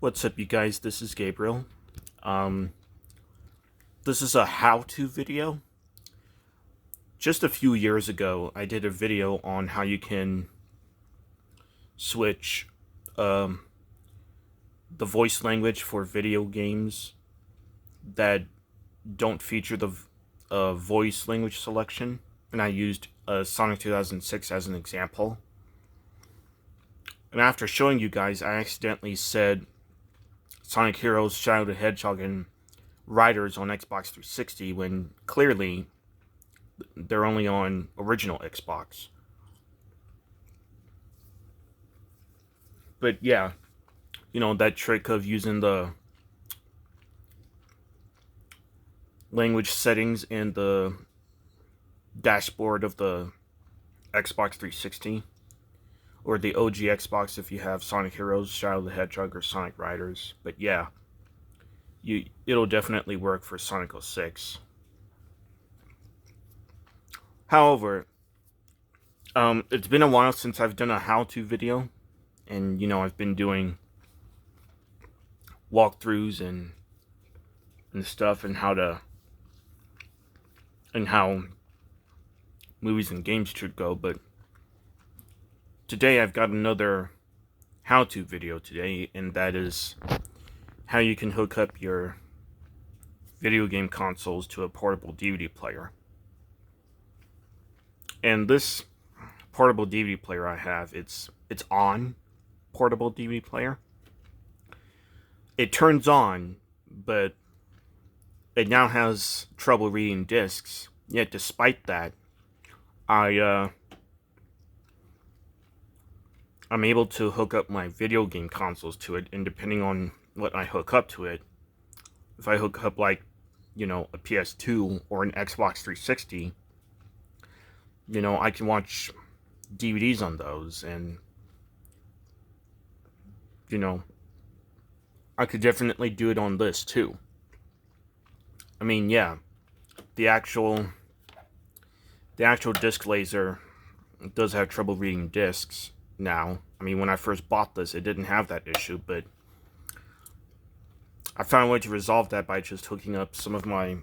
What's up, you guys? This is Gabriel. Um, this is a how-to video. Just a few years ago, I did a video on how you can switch um, the voice language for video games that don't feature the voice language selection, and I used Sonic 2006 as an example. And after showing you guys, I accidentally said Sonic Heroes, Shadow the Hedgehog, and Riders on Xbox 360 when clearly they're only on original Xbox. But yeah, that trick of using the language settings in the dashboard of the Xbox 360 or the OG Xbox if you have Sonic Heroes, Shadow the Hedgehog, or Sonic Riders. But yeah, it'll definitely work for Sonic 06. However, it's been a while since I've done a how-to video, and I've been doing walkthroughs and stuff, and how movies and games should go. But today I've got another how-to video today, and that is how you can hook up your video game consoles to a portable DVD player. And this portable DVD player I have, it's on portable DVD player. It turns on, but it now has trouble reading discs. Yet despite that, I'm able to hook up my video game consoles to it, and depending on what I hook up to it, if I hook up like, a PS2 or an Xbox 360, I can watch DVDs on those, and I could definitely do it on this too. I mean, yeah, the actual disc laser does have trouble reading discs now. I mean, when I first bought this, it didn't have that issue, but I found a way to resolve that by just hooking up some of my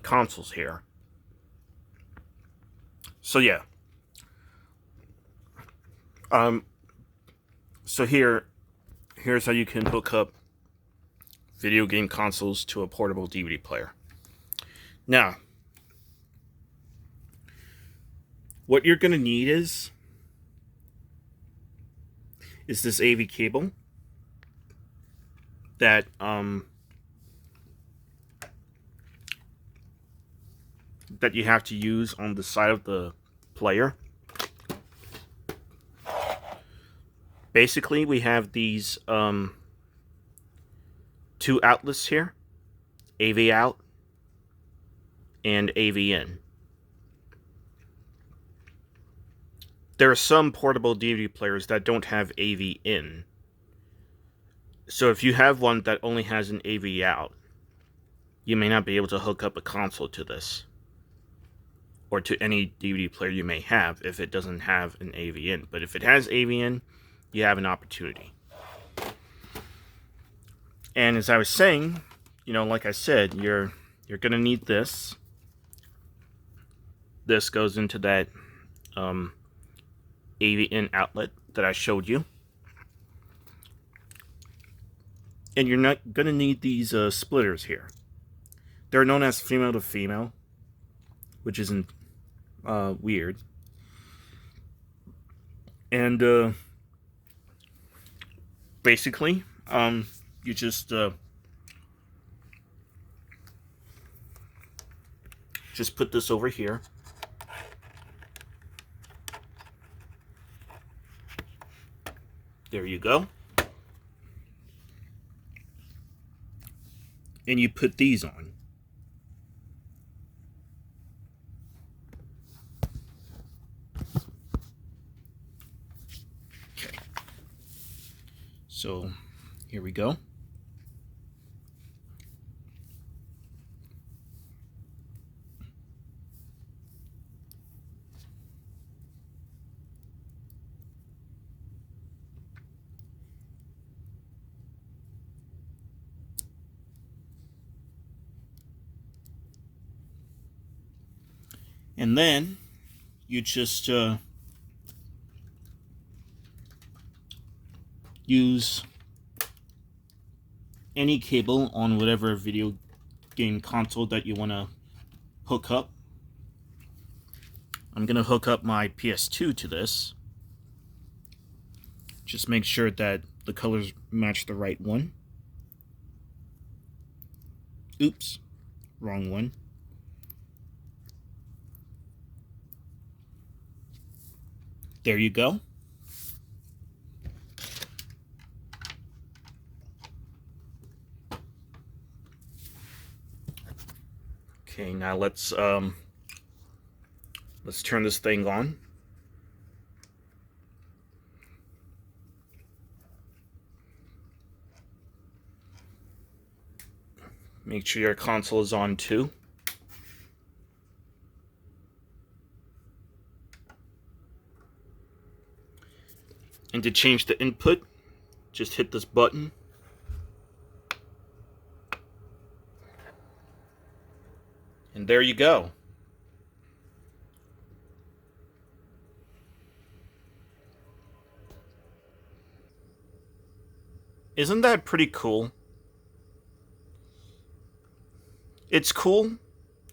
consoles here. So yeah. So here's how you can hook up video game consoles to a portable DVD player. Now, what you're gonna need is this AV cable that that you have to use on the side of the player. Basically, we have these two outlets here, AV out and AV in. There are some portable DVD players that don't have AV in. So if you have one that only has an AV out, you may not be able to hook up a console to this, or to any DVD player you may have if it doesn't have an AV in. But if it has AV in, you have an opportunity. And as I was saying, like I said, you're gonna need this. This goes into that AV in outlet that I showed you. And you're not gonna need these splitters here. They're known as female to female, which isn't weird. And basically, you just put this over here. There you go. And you put these on. Okay. So, here we go. And then you just use any cable on whatever video game console that you want to hook up. I'm going to hook up my PS2 to this. Just make sure that the colors match the right one. Oops, wrong one. There you go. Okay, now let's turn this thing on. Make sure your console is on too. And to change the input, just hit this button. And there you go. Isn't that pretty cool? It's cool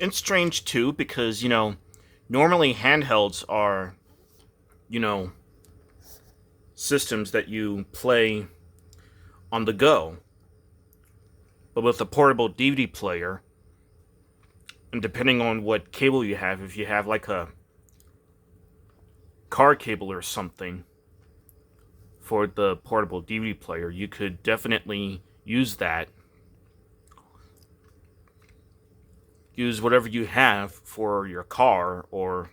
and strange too, because, normally handhelds are, systems that you play on the go. But with a portable DVD player, and depending on what cable you have, if you have like a car cable or something for the portable DVD player, you could definitely use that. Use whatever you have for your car or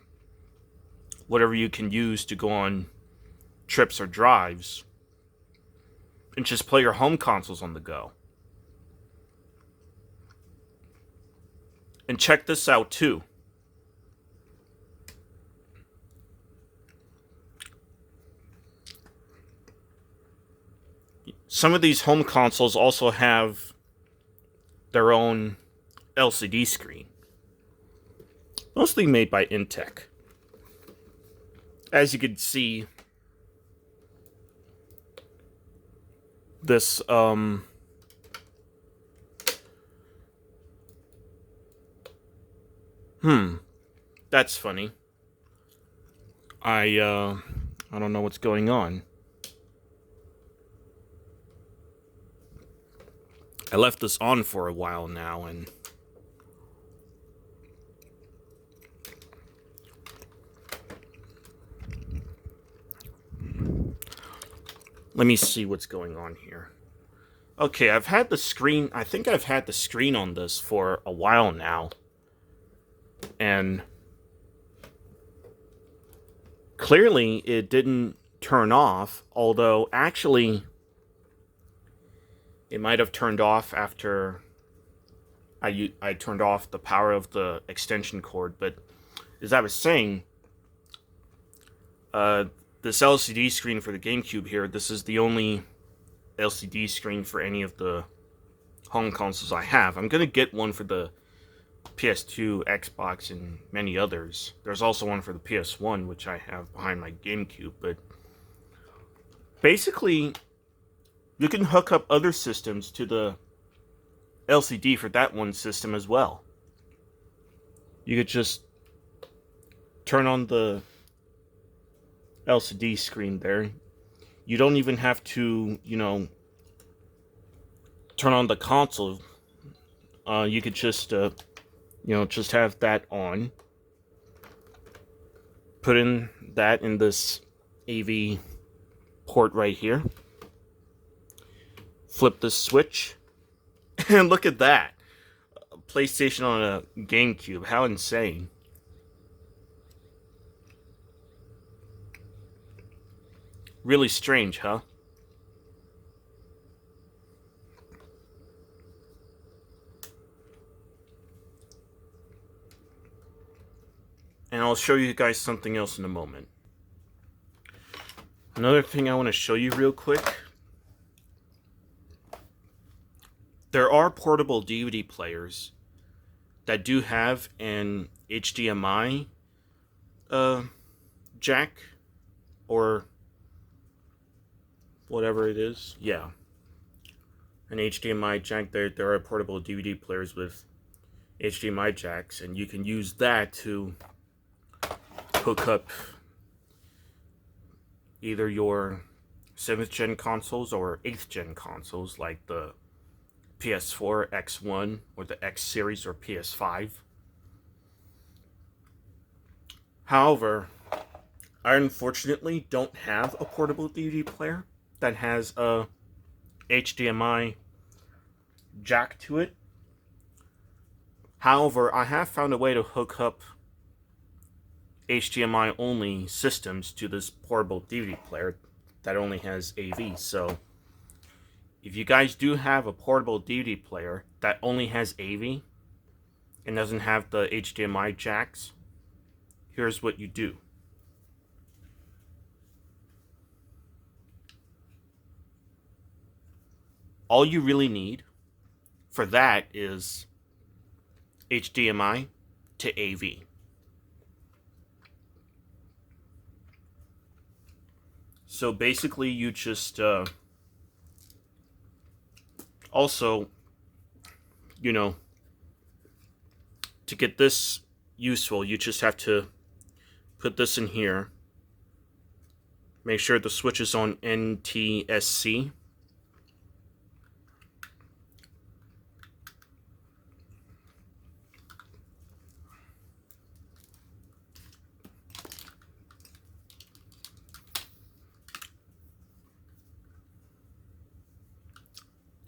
whatever you can use to go on trips or drives, and just play your home consoles on the go. And check this out too. Some of these home consoles also have their own LCD screen, mostly made by Intech. As you can see, this that's funny. I don't know what's going on. I left this on for a while now, and let me see what's going on here. Okay, I've had the screen, I think I've had the screen on this for a while now. And clearly it didn't turn off, although actually it might have turned off after I turned off the power of the extension cord. But as I was saying, this LCD screen for the GameCube here, this is the only LCD screen for any of the home consoles I have. I'm going to get one for the PS2, Xbox, and many others. There's also one for the PS1, which I have behind my GameCube. But basically, you can hook up other systems to the LCD for that one system as well. You could just turn on the LCD screen there. You don't even have to, turn on the console. You could just, just have that on. Put in that in this AV port right here. Flip the switch. And look at that. A PlayStation on a GameCube. How insane. Really strange, huh? And I'll show you guys something else in a moment. Another thing I want to show you real quick. There are portable DVD players that do have an HDMI jack or whatever it is. Yeah, an HDMI jack. There are portable DVD players with HDMI jacks, and you can use that to hook up either your 7th gen consoles or 8th gen consoles like the PS4, X1, or the X series or PS5. However, I unfortunately don't have a portable DVD player that has a HDMI jack to it. However, I have found a way to hook up HDMI only systems to this portable DVD player that only has AV. So if you guys do have a portable DVD player that only has AV and doesn't have the HDMI jacks, here's what you do. All you really need for that is HDMI to AV. So basically you just also, you know, to get this useful, you just have to put this in here. Make sure the switch is on NTSC.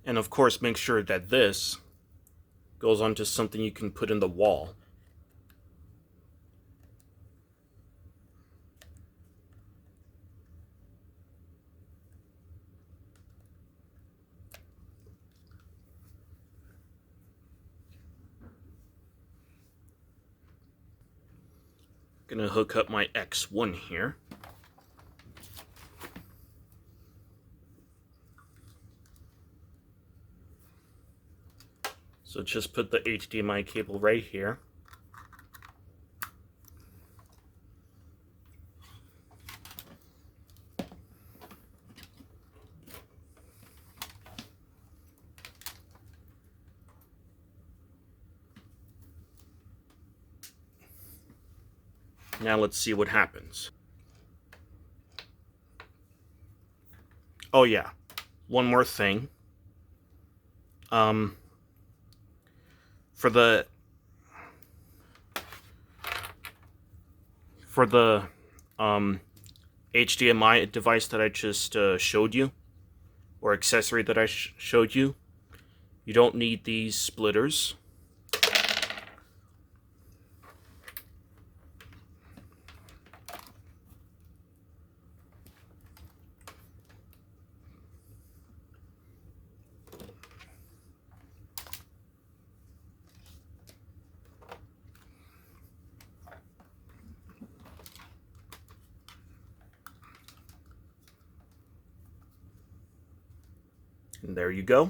And of course, make sure that this goes onto something you can put in the wall. Gonna hook up my X1 here. So just put the HDMI cable right here. Now let's see what happens. Oh yeah, one more thing. For the HDMI device that I just showed you, or accessory that I showed you, you don't need these splitters. And there you go.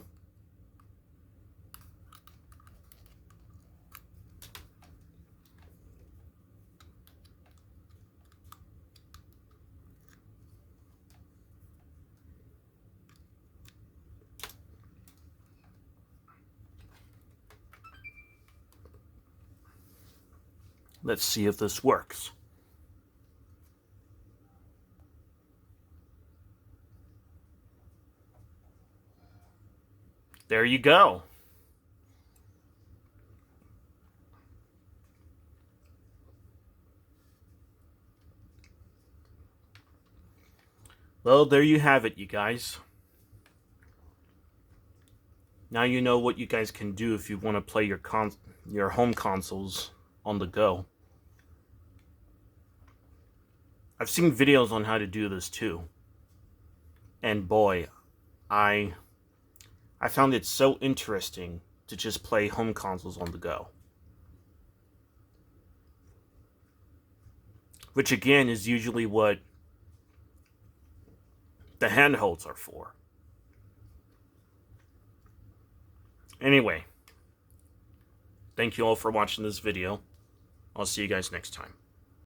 Let's see if this works. There you go. Well, there you have it, you guys. Now you know what you guys can do if you want to play your home consoles on the go. I've seen videos on how to do this too. And boy, I found it so interesting to just play home consoles on the go. Which again is usually what the handhelds are for. Anyway, thank you all for watching this video. I'll see you guys next time.